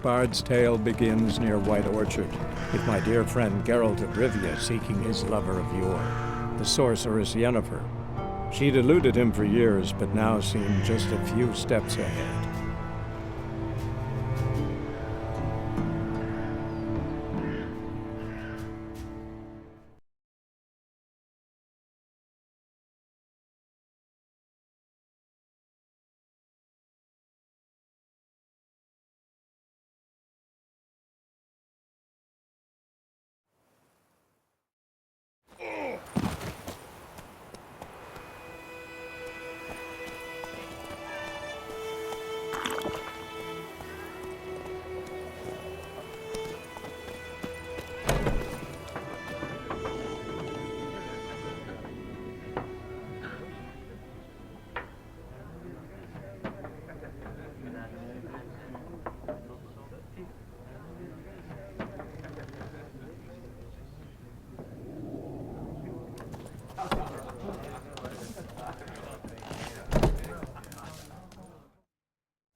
bard's tale begins near White Orchard, with my dear friend Geralt of Rivia seeking his lover of yore, the sorceress Yennefer. She'd eluded him for years, but now seemed just a few steps ahead.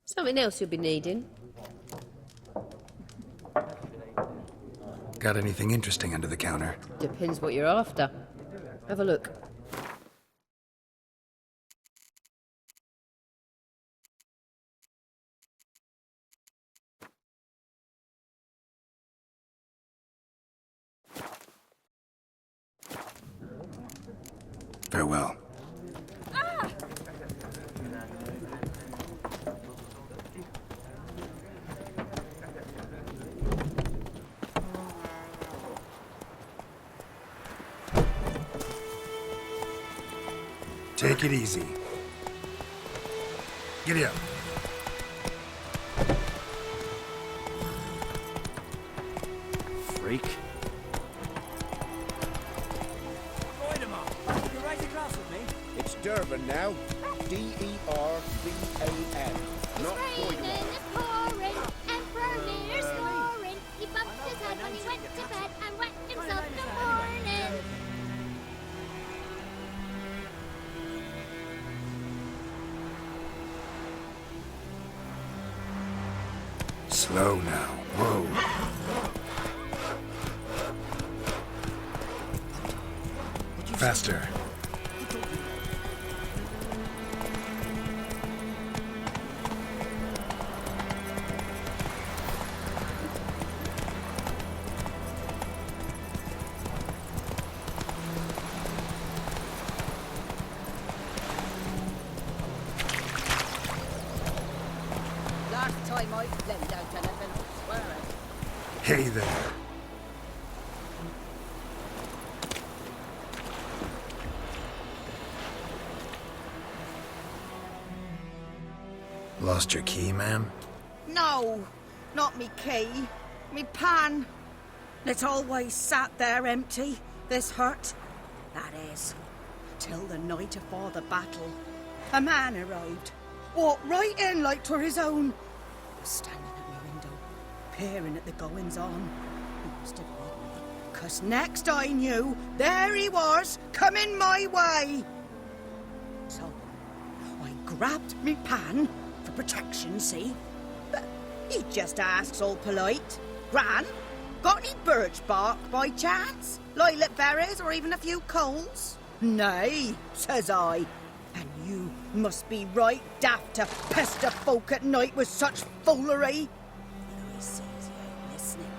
Something else you'll be needing? Got anything interesting under the counter? Depends what you're after. Have a look. Farewell. Take it easy. Giddy up. Freak. It's Durban now. D-E-R-B-A-N. Not Boydemont. It's pouring, and Vermeer's snoring. He bumped his head when he went to bed and wet himself in the morning. Slow now. Whoa. Faster. Last time I laid out anything, I swear it. Hey there. Lost your key, ma'am? No, not me key. Me pan. It's always sat there empty, this hut. That is, till the night afore the battle. A man arrived, walked right in like 'twere his own. He was standing at my window, peering at the goings-on. He must have heard me, 'cause next I knew, there he was, coming my way. So, I grabbed me pan, for protection, see? But he just asks all polite, Gran, got any birch bark by chance? Lilac berries or even a few coals? Nay, says I. And you must be right daft to pester folk at night with such foolery. Then I sees he ain't listening,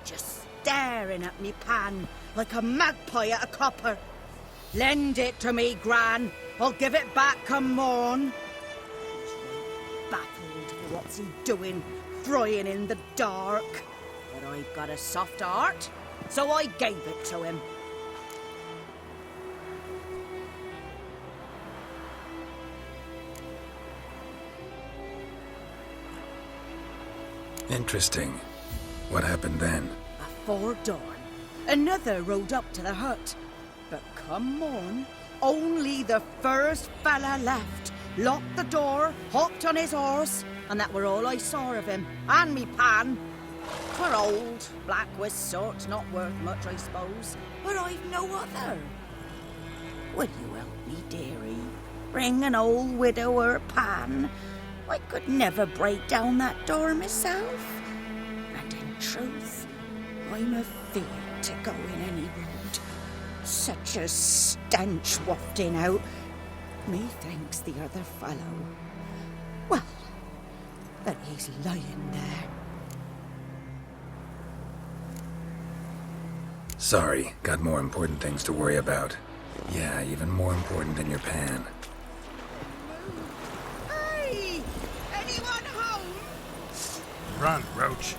just staring at me pan like a magpie at a copper. Lend it to me, Gran. I'll give it back come morn. He's right baffled for what's he doing, frying in the dark. But I've got a soft heart, so I gave it to him. Interesting. What happened then? Afore dawn, another rode up to the hut. But come morn, only the first fella left, locked the door, hopped on his horse, and that were all I saw of him, and me pan. 'Twere old, black-wist sort, not worth much, I suppose, but I've no other. Will you help me, dearie? Bring an old widower pan. I could never break down that door myself. truth, I'm afeard to go in any road. Such a stench wafting out. Methinks the other fellow, well, that he's lying there. Sorry, got more important things to worry about. Yeah, even more important than your pan. Hey! Anyone home? Run, Roach.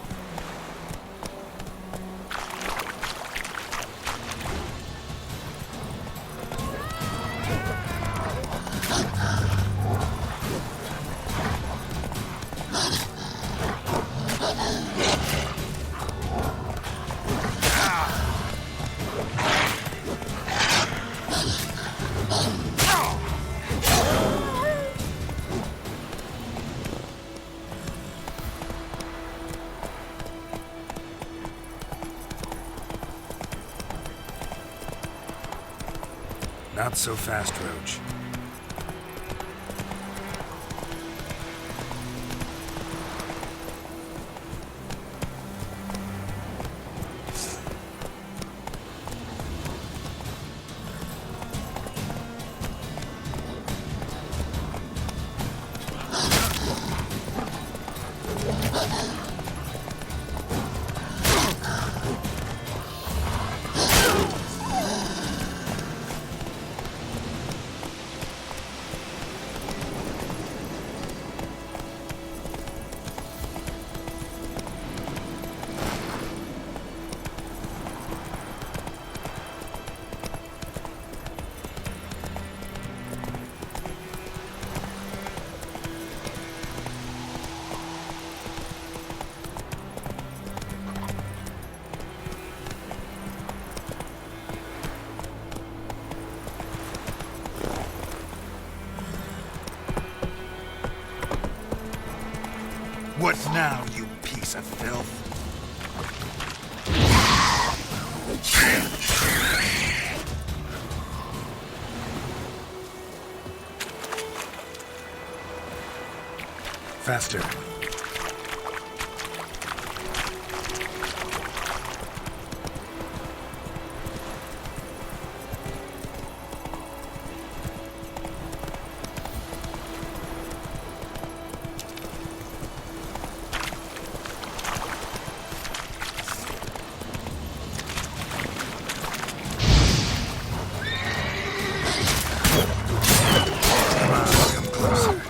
Not so fast, Roach. What now, you piece of filth? Faster. Come on, come closer.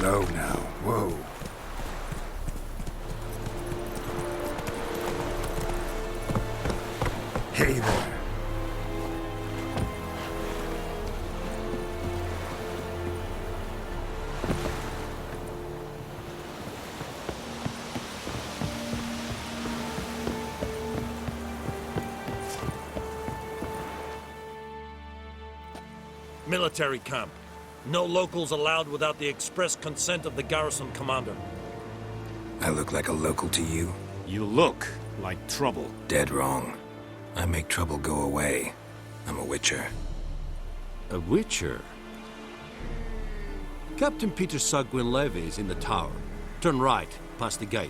Slow now. Whoa. Hey there. Military camp. No locals allowed without the express consent of the garrison commander. I look like a local to you? You look like trouble. Dead wrong. I make trouble go away. I'm a witcher. A witcher? Captain Peter Sagwin Levy is in the tower. Turn right, past the gate.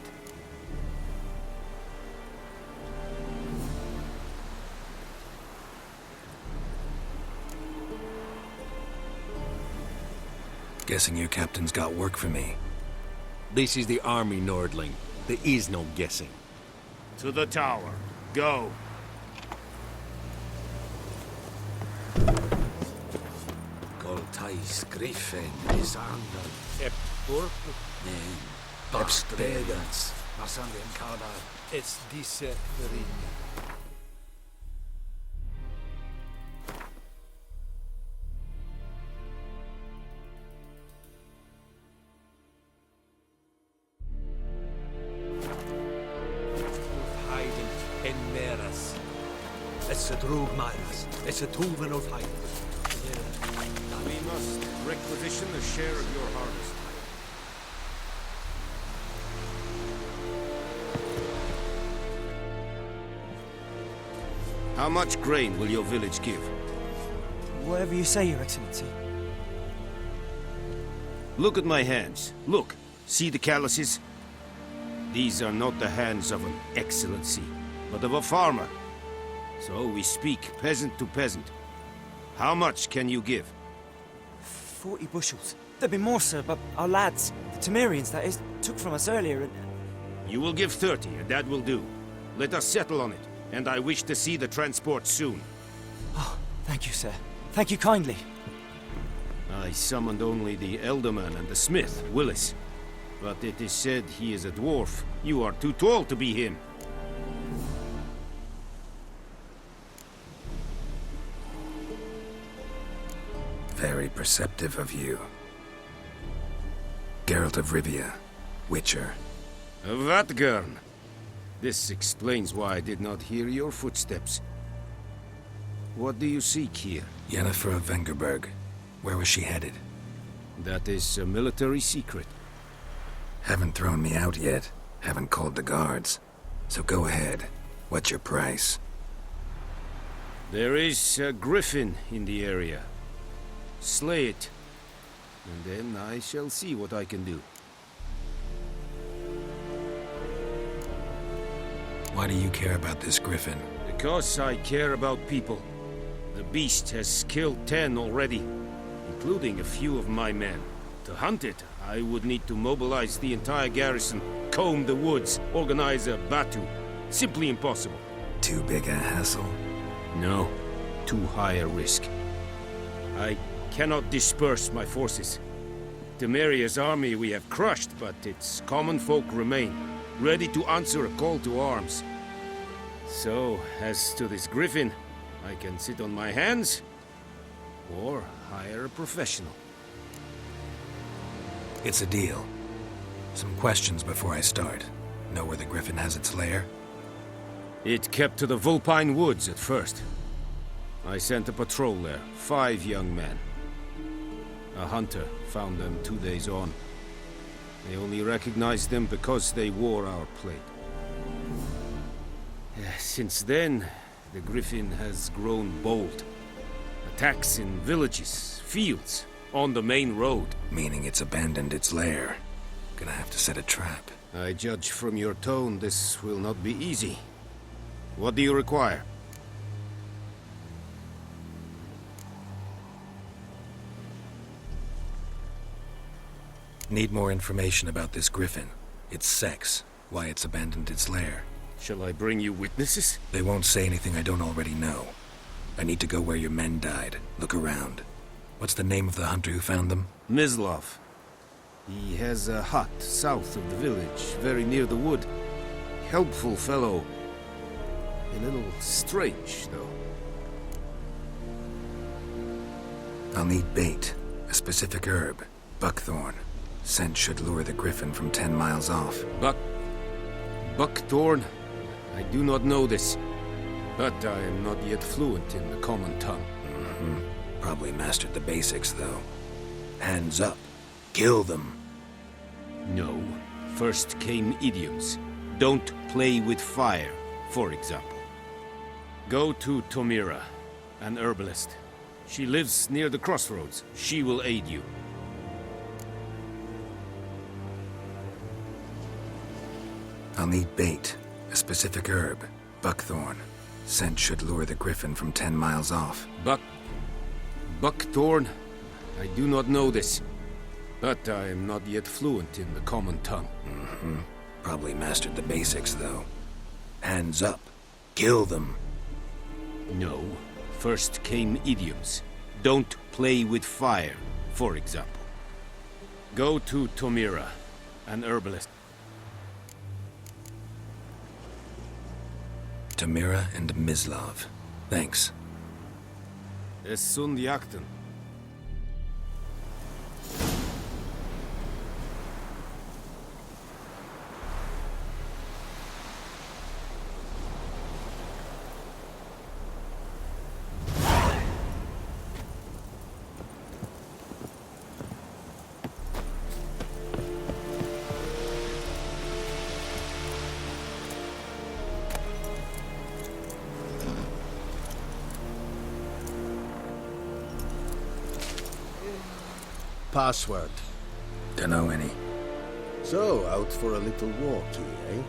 Guessing your captain's got work for me. This is the army, Nordling. There is no guessing. To the tower. Go. Goltais Griffin is under Epurp name. Bastregans. Masandin Kada. es dice ring. En meras. It's a drug miras. It's a tuven of height. We must requisition a share of your harvest. How much grain will your village give? Whatever you say, Your Excellency. Look at my hands. Look. See the calluses? These are not the hands of an excellency, but of a farmer. So we speak peasant to peasant. How much can you give? 40 bushels. There'd be more, sir, but our lads, the Temerians, that is, took from us earlier and... You will give 30, and that will do. Let us settle on it, and I wish to see the transport soon. Oh, thank you, sir. Thank you kindly. I summoned only the Elderman and the smith, Willis. But it is said he is a dwarf. You are too tall to be him. Very perceptive of you. Geralt of Rivia, Witcher. Vatgern. This explains why I did not hear your footsteps. What do you seek here? Yennefer of Vengerberg. Where was she headed? That is a military secret. Haven't thrown me out yet. Haven't called the guards. So go ahead. What's your price? There is a griffin in the area. Slay it, and then I shall see what I can do. Why do you care about this griffin? Because I care about people. The beast has killed 10 already, including a few of my men. To hunt it, I would need to mobilize the entire garrison, comb the woods, organize a batu. Simply impossible. Too big a hassle? No, too high a risk. I cannot disperse my forces. Temeria's army we have crushed, but its common folk remain, ready to answer a call to arms. So, as to this griffin, I can sit on my hands, or hire a professional. It's a deal. Some questions before I start. Know where the griffin has its lair? It kept to the Vulpine Woods at first. I sent a patrol there, 5 young men. A hunter found them 2 days on. They only recognized them because they wore our plate. Since then, the griffin has grown bold. Attacks in villages, fields, on the main road. Meaning it's abandoned its lair. Gonna have to set a trap. I judge from your tone this will not be easy. What do you require? Need more information about this griffin. Its sex, why it's abandoned its lair. Shall I bring you witnesses? They won't say anything I don't already know. I need to go where your men died. Look around. What's the name of the hunter who found them? Mislov. He has a hut south of the village, very near the wood. Helpful fellow. A little strange, though. I'll need bait, a specific herb, buckthorn. Scent should lure the griffin from 10 miles off. Buckthorn? I do not know this, but I am not yet fluent in the common tongue. Probably mastered the basics, though. Hands up. Kill them. No. First came idioms. Don't play with fire, for example. Go to Tomira, an herbalist. She lives near the crossroads. She will aid you. I'll need bait, a specific herb, buckthorn. Scent should lure the griffin from 10 miles off. Buckthorn? I do not know this, but I am not yet fluent in the common tongue. Probably mastered the basics, though. Hands up. Kill them. No. First came idioms. Don't play with fire, for example. Go to Tomira, an herbalist. Tamira and Mislav. Thanks. Es sunt jakten. Password. Dunno any. So, out for a little walkie, eh?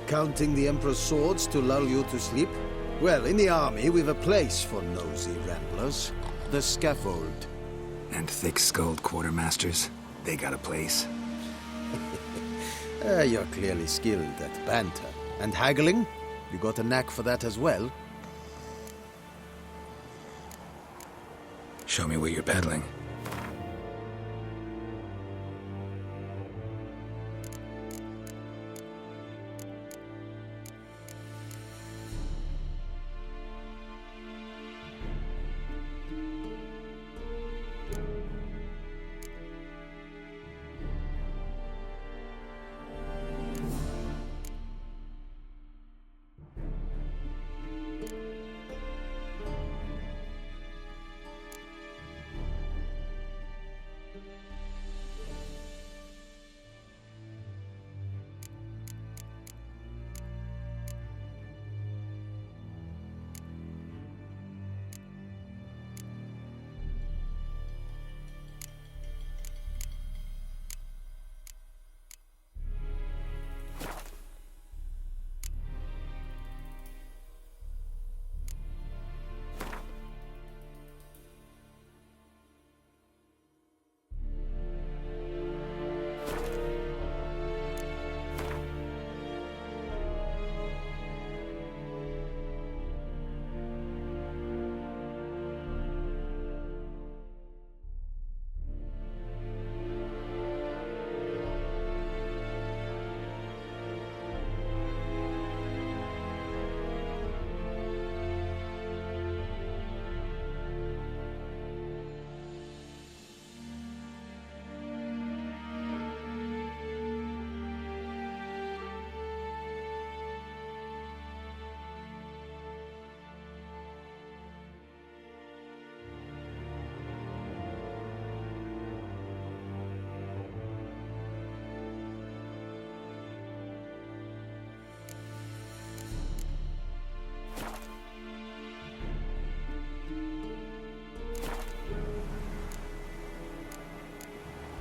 Counting the Emperor's swords to lull you to sleep? Well, in the army, we've a place for nosy ramblers. The scaffold. And thick-skulled quartermasters. They got a place. You're clearly skilled at banter. And haggling? You got a knack for that as well? Show me what you're peddling.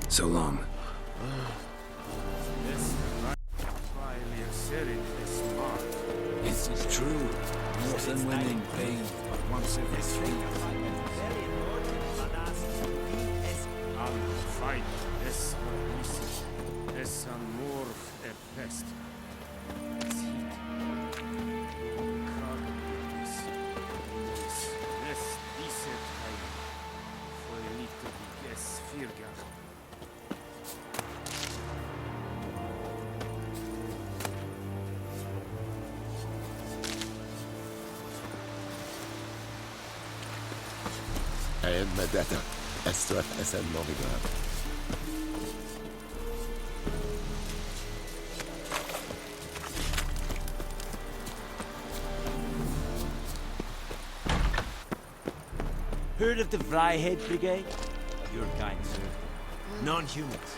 So long. This is true. Northern women pay but once every 3 years. Fight es es an mor pest. Es hit. Es diese Teil. Für Elite wie es Viergar. Én med detta SOF-SN Novigrad. Heard of the Flyhead Brigade? Your kind, sir. Non-humans.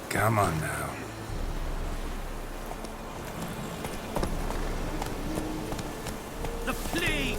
Come on now. The plague!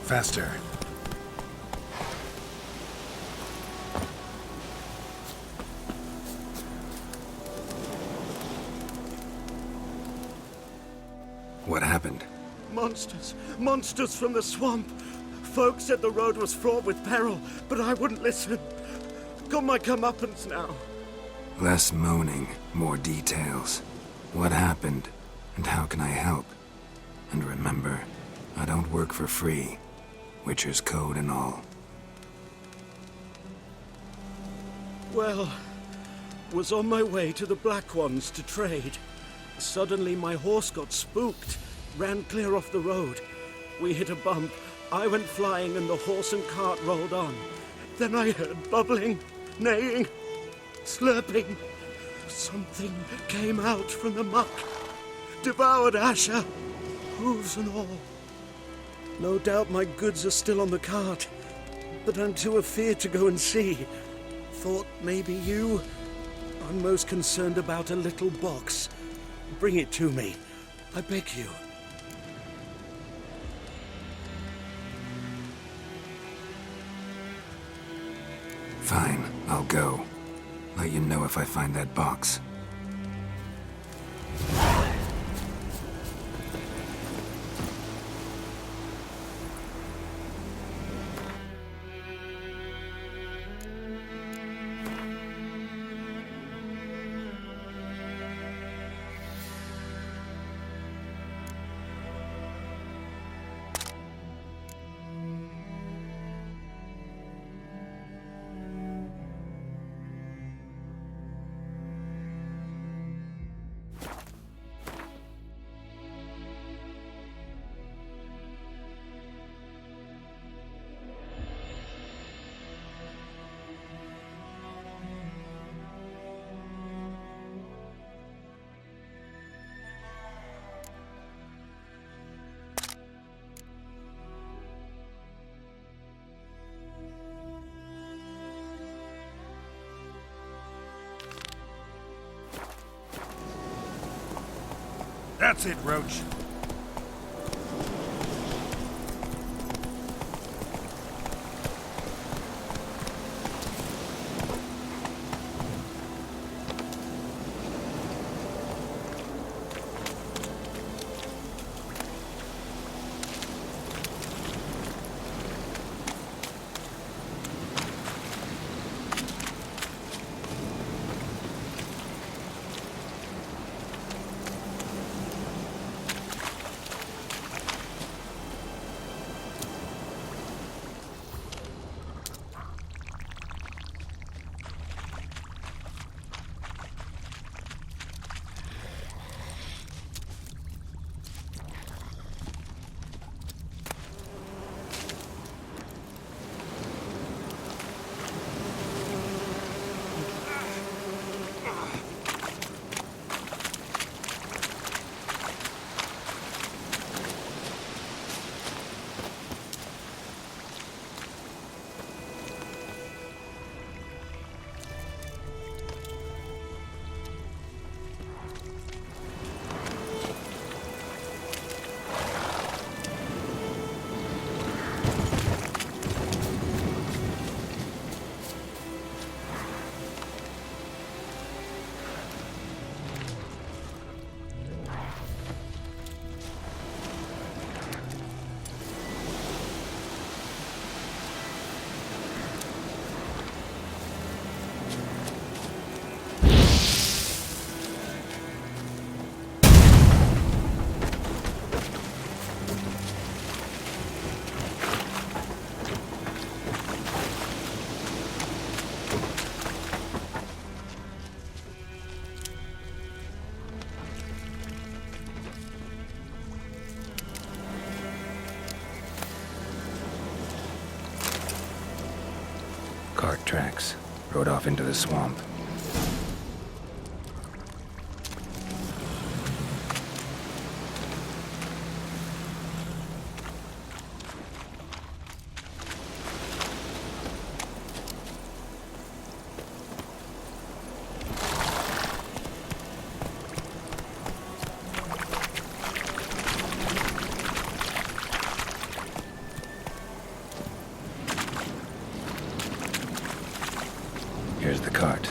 Faster. What happened? Monsters! Monsters from the swamp! Folks said the road was fraught with peril, but I wouldn't listen. Got my comeuppance now. Less moaning, more details. What happened, and how can I help? And remember, I don't work for free. Witcher's code and all. Well, was on my way to the Black Ones to trade. Suddenly my horse got spooked, ran clear off the road. We hit a bump, I went flying and the horse and cart rolled on. Then I heard bubbling, neighing, slurping. Something came out from the muck, devoured Asher, hooves and all. No doubt my goods are still on the cart, but I'm too afeard to go and see. Thought maybe you? I'm most concerned about a little box. Bring it to me. I beg you. Fine, I'll go. Let you know if I find that box. That's it, Roach. cart tracks. Rode off into the swamp. Here's the cart.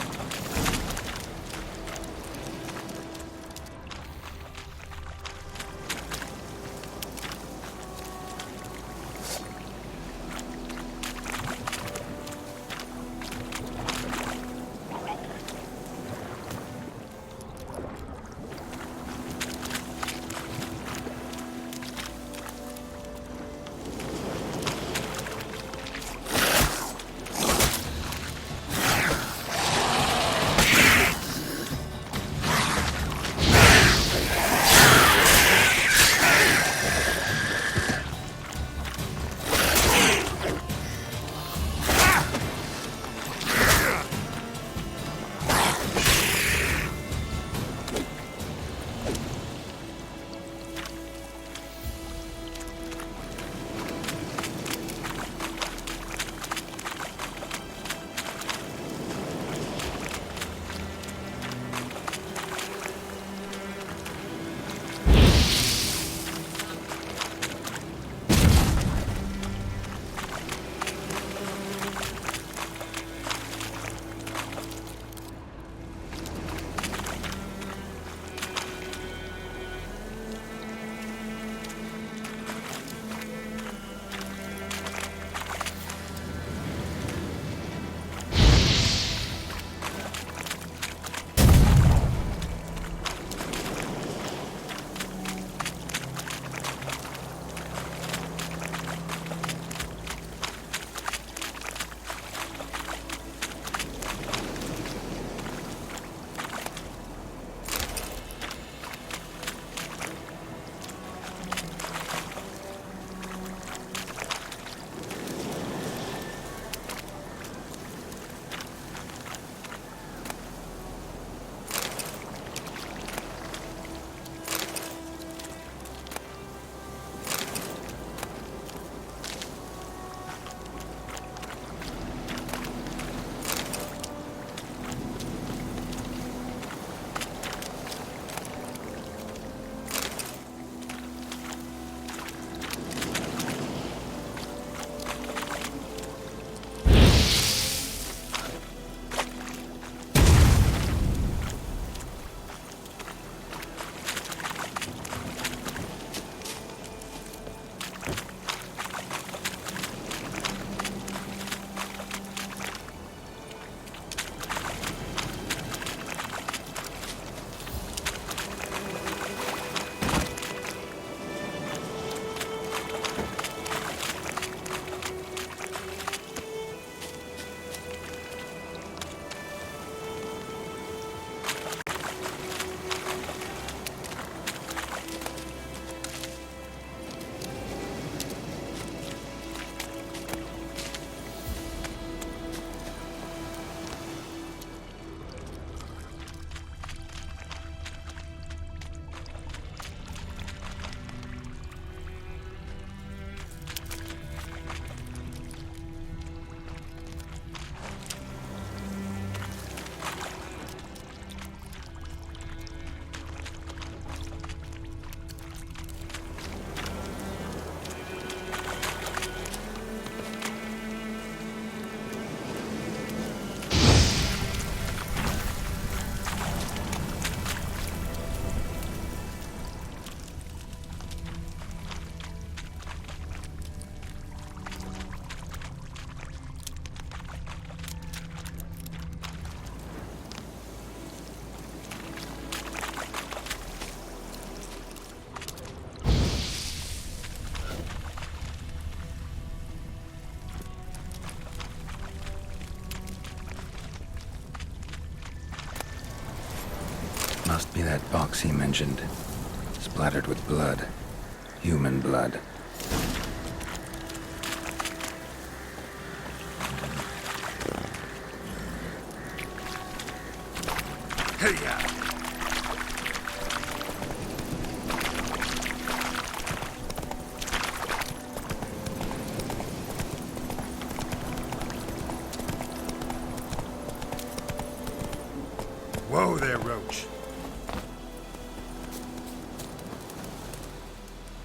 Must be that box he mentioned. Splattered with blood. Human blood. Hey-ya! Whoa there, Roach.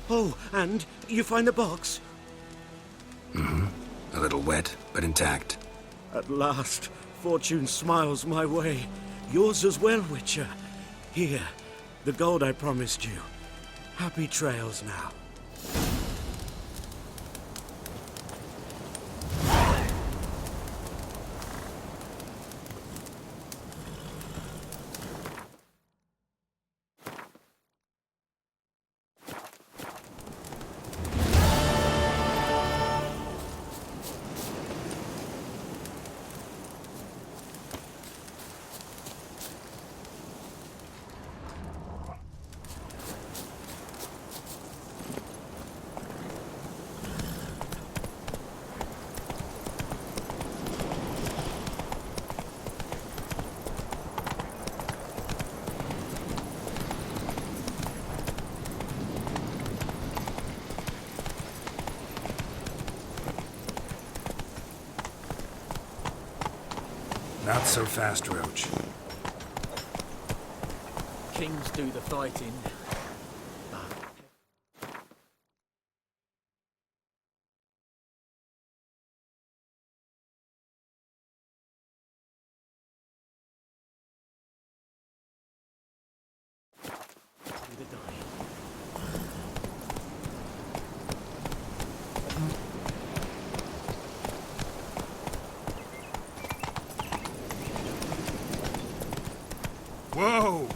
Oh, and you find the box? Mm-hmm. A little wet, but intact. At last, fortune smiles my way. Yours as well, Witcher. Here, the gold I promised you. Happy trails now. Not so fast, Roach. Kings do the fighting. Whoa!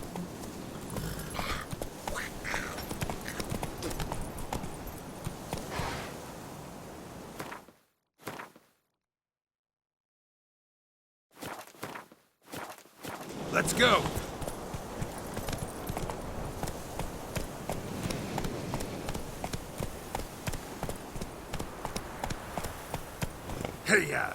Let's go! Hey-ya!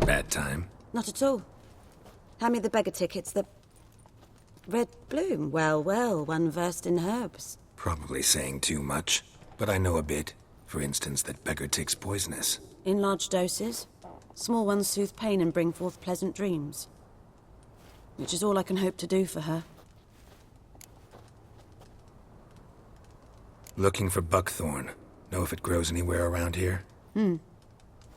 Bad time? Not at all. Hand me the beggar tickets, the... Red bloom. Well, well, one versed in herbs. Probably saying too much, but I know a bit. For instance, that beggar tick's poisonous. In large doses. Small ones soothe pain and bring forth pleasant dreams. Which is all I can hope to do for her. Looking for buckthorn. Know if it grows anywhere around here?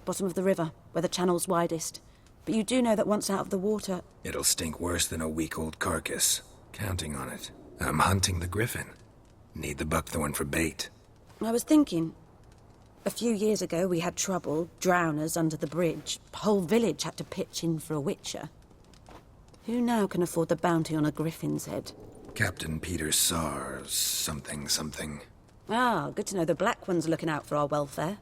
Bottom of the river, where the channel's widest. But you do know that once out of the water... It'll stink worse than a week-old carcass. Counting on it. I'm hunting the griffin. Need the buckthorn for bait. I was thinking... A few years ago we had trouble, drowners under the bridge. Whole village had to pitch in for a witcher. Who now can afford the bounty on a griffin's head? Captain Peter Sars, something. Ah, good to know the Black One's looking out for our welfare.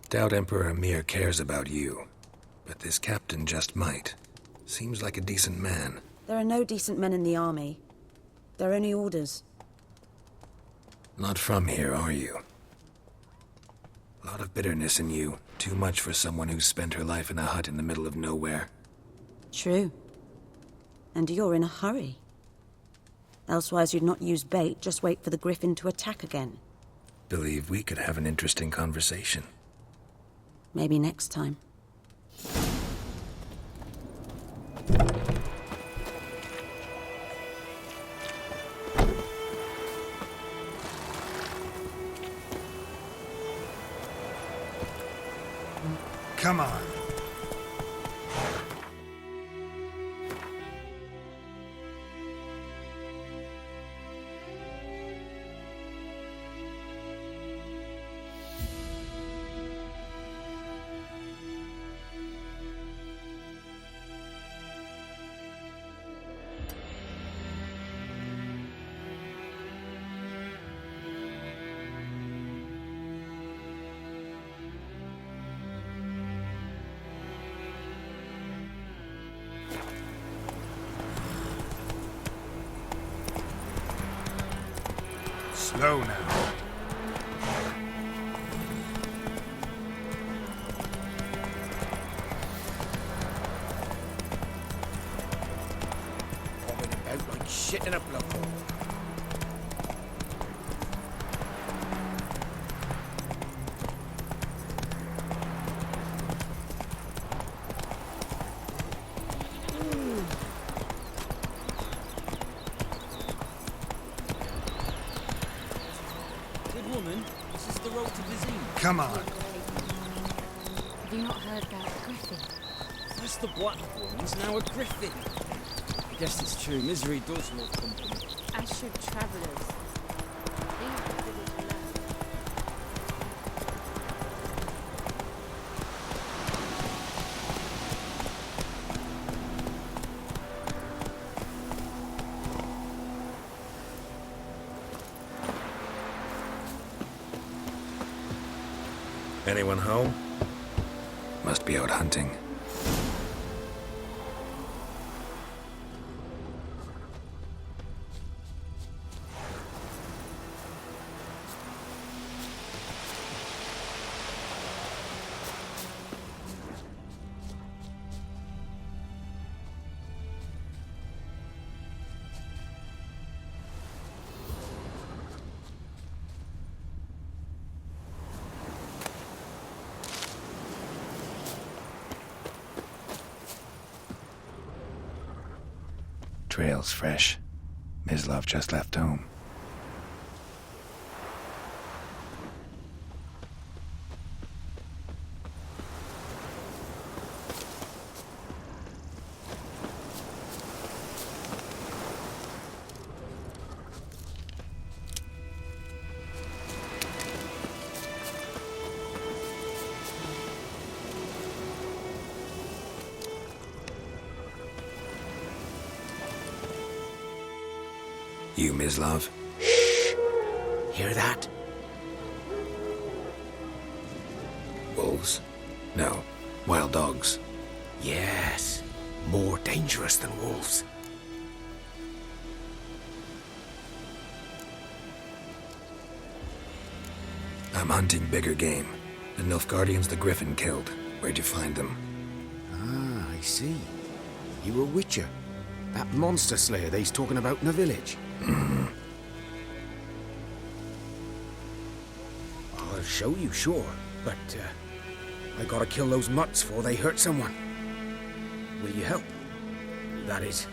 Doubt Emperor Emir cares about you. But this captain just might. Seems like a decent man. There are no decent men in the army. They're only orders. Not from here, are you? A lot of bitterness in you. Too much for someone who's spent her life in a hut in the middle of nowhere. True. And you're in a hurry. Elsewise you'd not use bait, just wait for the griffin to attack again. Believe we could have an interesting conversation. Maybe next time. Come on. Slow now. Bobbing about like shit in a blood pool. Good woman, this is the road to Vizine. Come on. Have you not heard about Griffin? That's the black one, he's now a griffin. I guess it's true, misery does love company. As should travellers. Leave the village alone. Anyone home? Must be out hunting. Trail's fresh. Mislov just left home. You, Mislov? Hear that? Wolves? No. Wild dogs. Yes. More dangerous than wolves. I'm hunting bigger game. The Nilfgaardians the Griffin killed. Where'd you find them? Ah, I see. You a witcher. That monster slayer they's talking about in the village. I'll show you, sure, but I gotta kill those mutts before they hurt someone. Will you help? That is,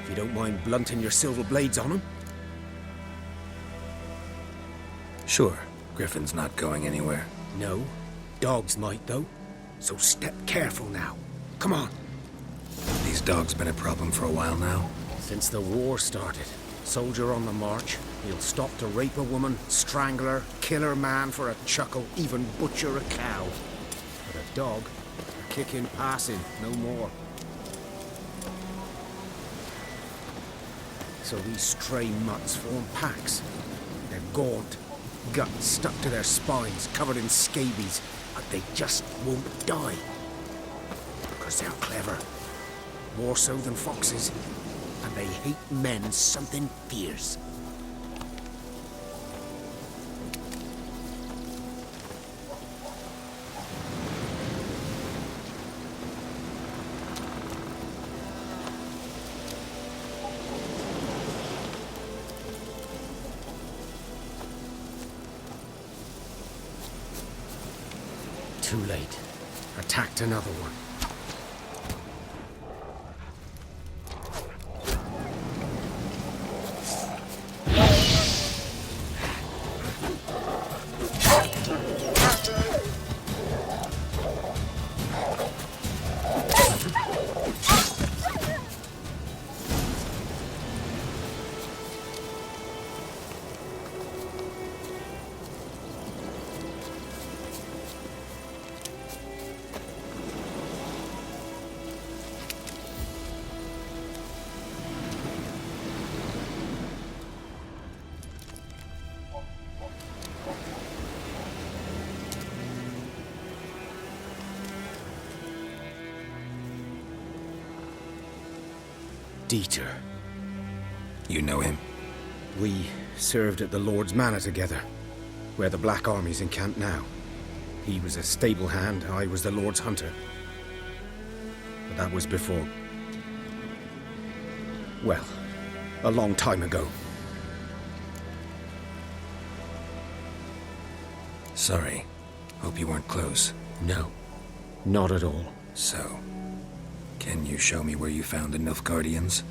if you don't mind blunting your silver blades on them. Sure. Griffin's not going anywhere. No, dogs might though, so step careful now. Come on. These dogs been a problem for a while now? Since the war started. Soldier on the march, he'll stop to rape a woman, strangle her, kill her man for a chuckle, even butcher a cow. But a dog, a kick in passing, no more. So these stray mutts form packs. They're gaunt, guts stuck to their spines, covered in scabies, but they just won't die. Because they're clever. More so than foxes. And they hate men something fierce. Too late. Attacked another one. Dieter. You know him? We served at the Lord's Manor together, where the Black Army's encamped now. He was a stable hand, I was the Lord's hunter. But that was before... well, a long time ago. Sorry. Hope you weren't close. No, not at all. So, can you show me where you found the Nilfgaardians?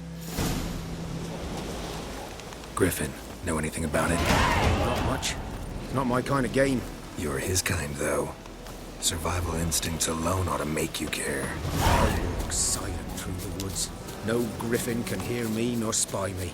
Griffin, know anything about it? Not much. Not my kind of game. You're his kind, though. Survival instincts alone ought to make you care. I walk silent through the woods. No griffin can hear me nor spy me.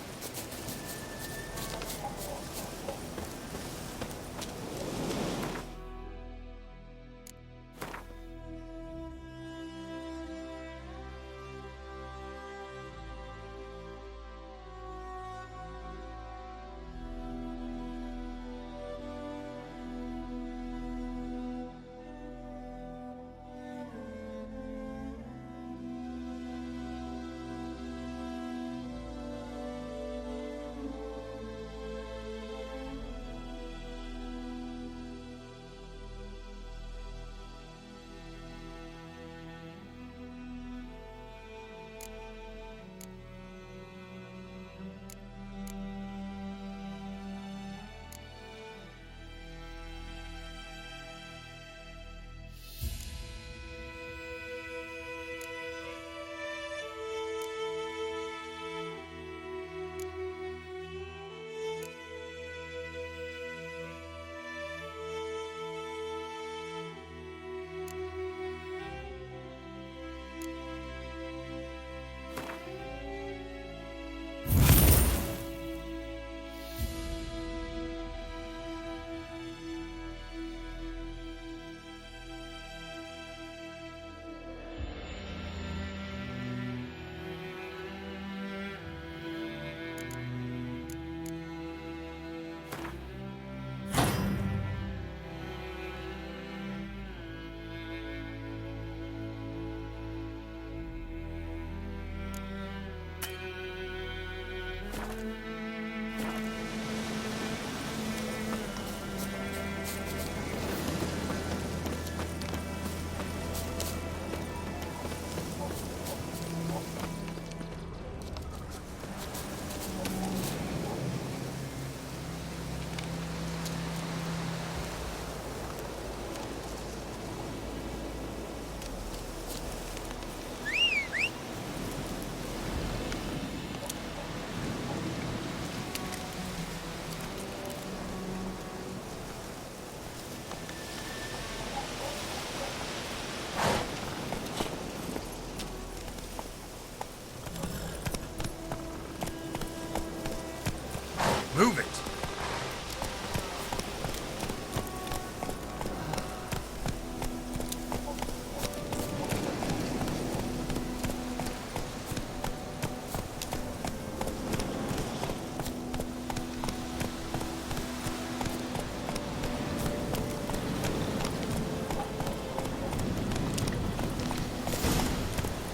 Move it!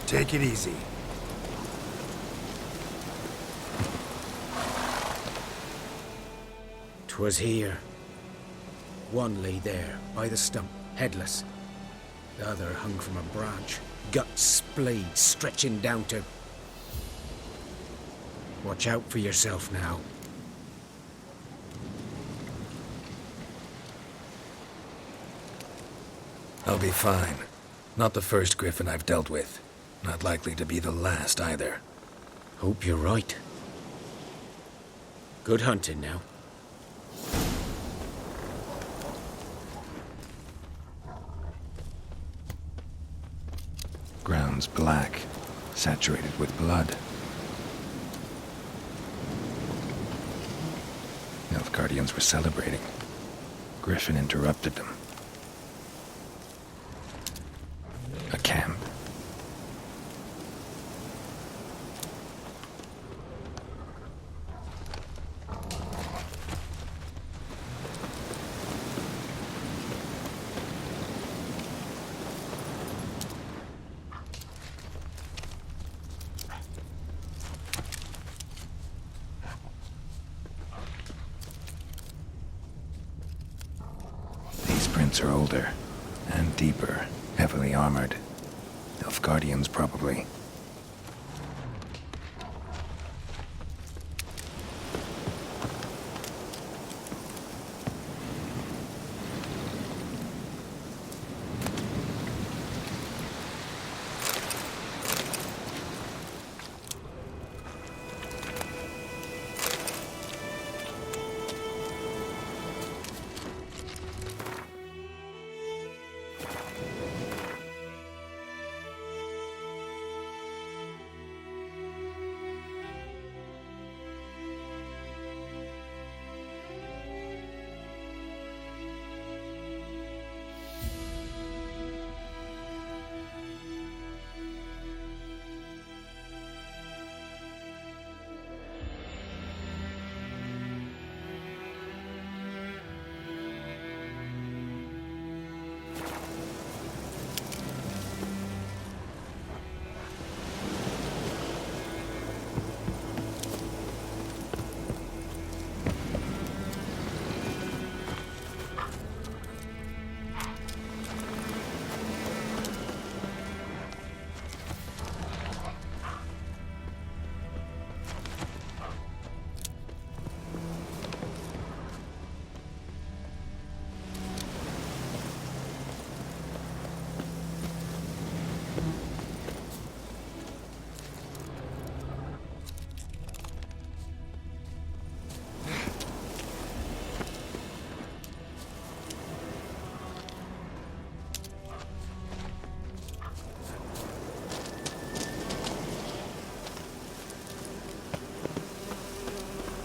Take it easy. "'Twas here. One lay there, by the stump, headless. The other hung from a branch, guts splayed, stretching down to... Watch out for yourself now." I'll be fine. Not the first griffin I've dealt with. Not likely to be the last either. Hope you're right. Good hunting now. Ground's black, saturated with blood. Nilfgaardians were celebrating. Griffin interrupted them. A camp. boots are older and deeper, heavily armored. Nilfgaardians, probably.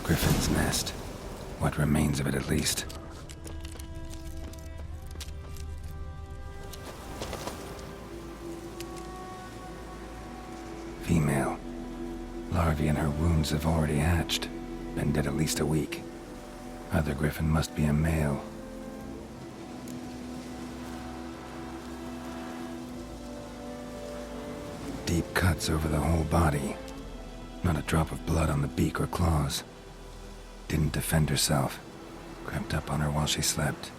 Griffin's nest. What remains of it, at least. Female. Larvae in her wounds have already hatched. Been dead at least a week. Other griffin must be a male. Deep cuts over the whole body. Not a drop of blood on the beak or claws. Didn't defend herself. Crept up on her while she slept.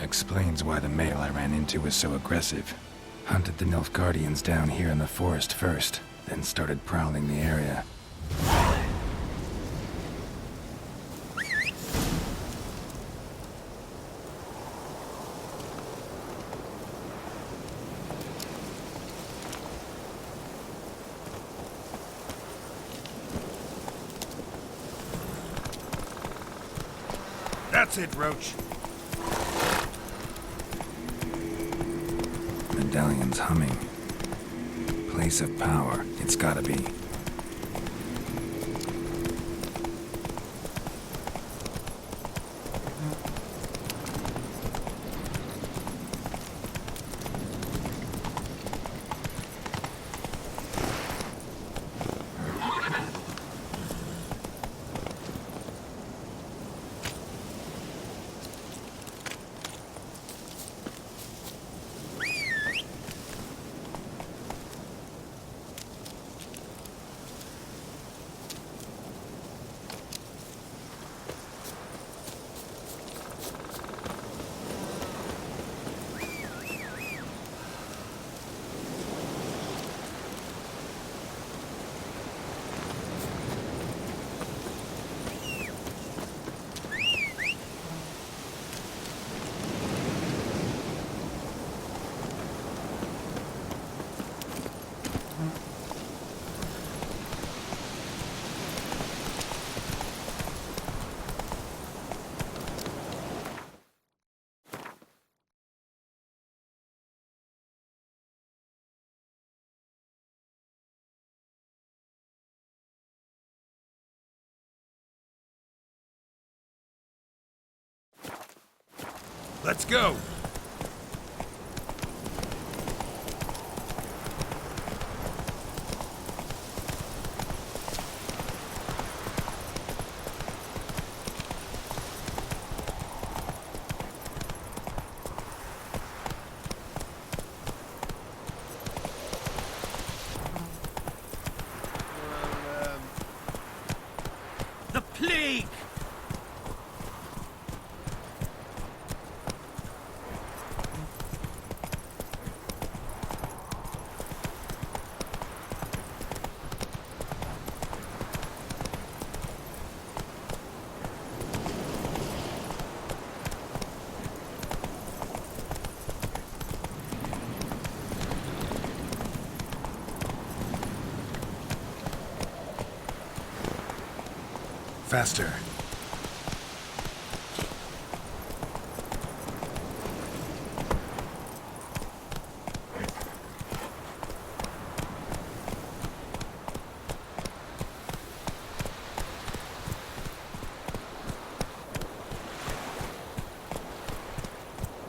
Explains why the male I ran into was so aggressive. Hunted the Nilfgaardians down here in the forest first, then started prowling the area. That's it, Roach. Medallion's humming. Place of power, it's gotta be. Let's go! The plague! Faster.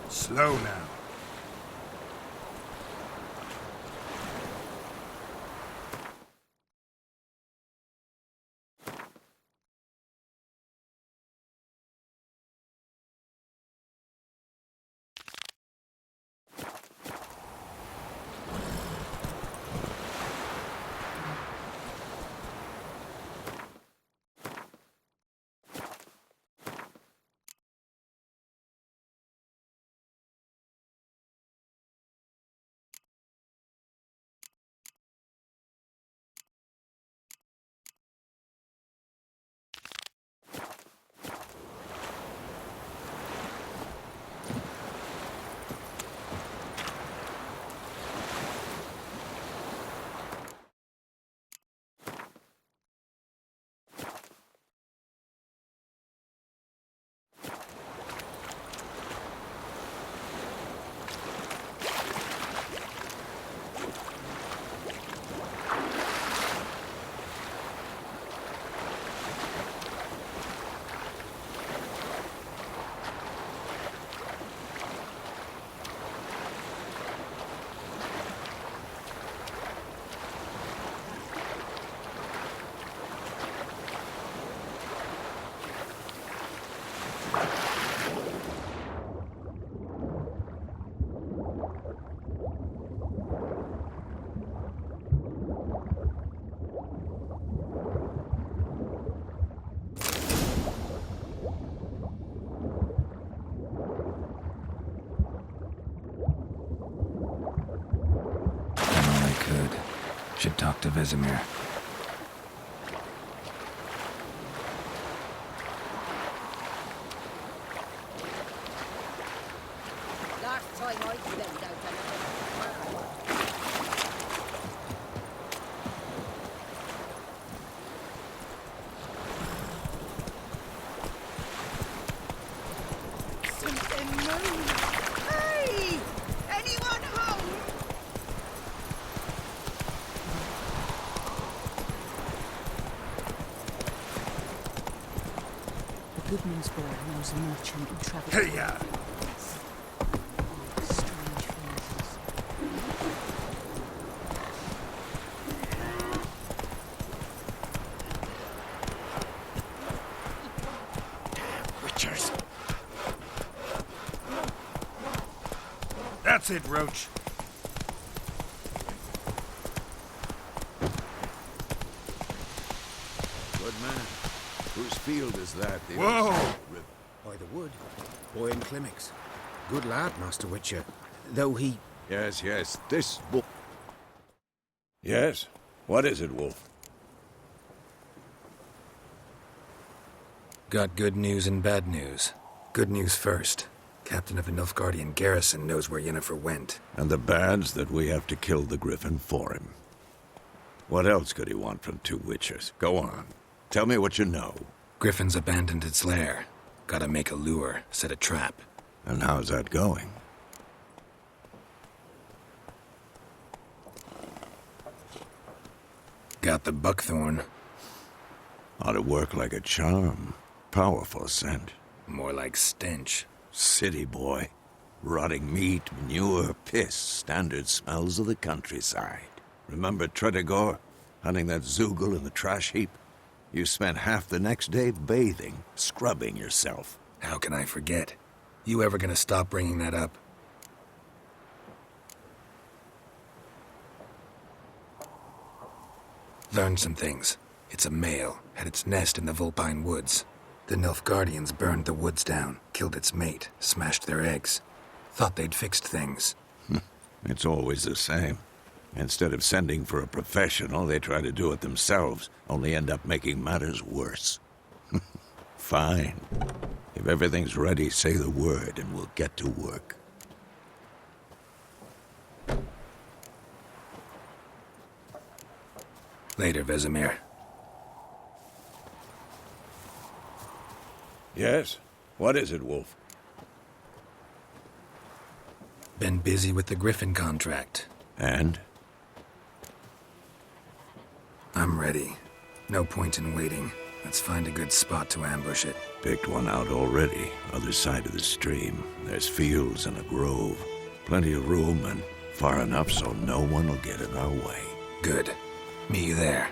Slow now. Should talk to Vesemir. Last time I stepped out something moved. Hey! Anyone home? The Goodman's boy knows a merchant who travels. Hey, ya! Strange phrases. Witchers. That's it, Roach. Good man. Whose field is that? The Whoa! By the wood. Boy in Climmix. Good lad, Master Witcher. Though he... Yes, yes. This book. Yes? What is it, Wolf? Got good news and bad news. Good news first. Captain of the Nilfgaardian garrison knows where Yennefer went. And the bad's that we have to kill the Griffin for him. What else could he want from two witchers? Go on. Tell me what you know. Griffin's abandoned its lair. Gotta make a lure, set a trap. And how's that going? Got the buckthorn. Ought to work like a charm. Powerful scent. More like stench. City boy. Rotting meat, manure, piss. Standard smells of the countryside. Remember Tredegor? Hunting that Zoogle in the trash heap? You spent half the next day bathing, scrubbing yourself. How can I forget? You ever gonna stop bringing that up? Learned some things. It's a male, had its nest in the Vulpine Woods. The Nilfgaardians burned the woods down, killed its mate, smashed their eggs. Thought they'd fixed things. It's always the same. Instead of sending for a professional, they try to do it themselves, only end up making matters worse. Fine. If everything's ready, say the word and we'll get to work. Later, Vesemir. Yes? What is it, Wolf? Been busy with the Griffin contract. And? I'm ready. No point in waiting. Let's find a good spot to ambush it. Picked one out already, other side of the stream. There's fields and a grove. Plenty of room and far enough so no one will get in our way. Good. Meet you there.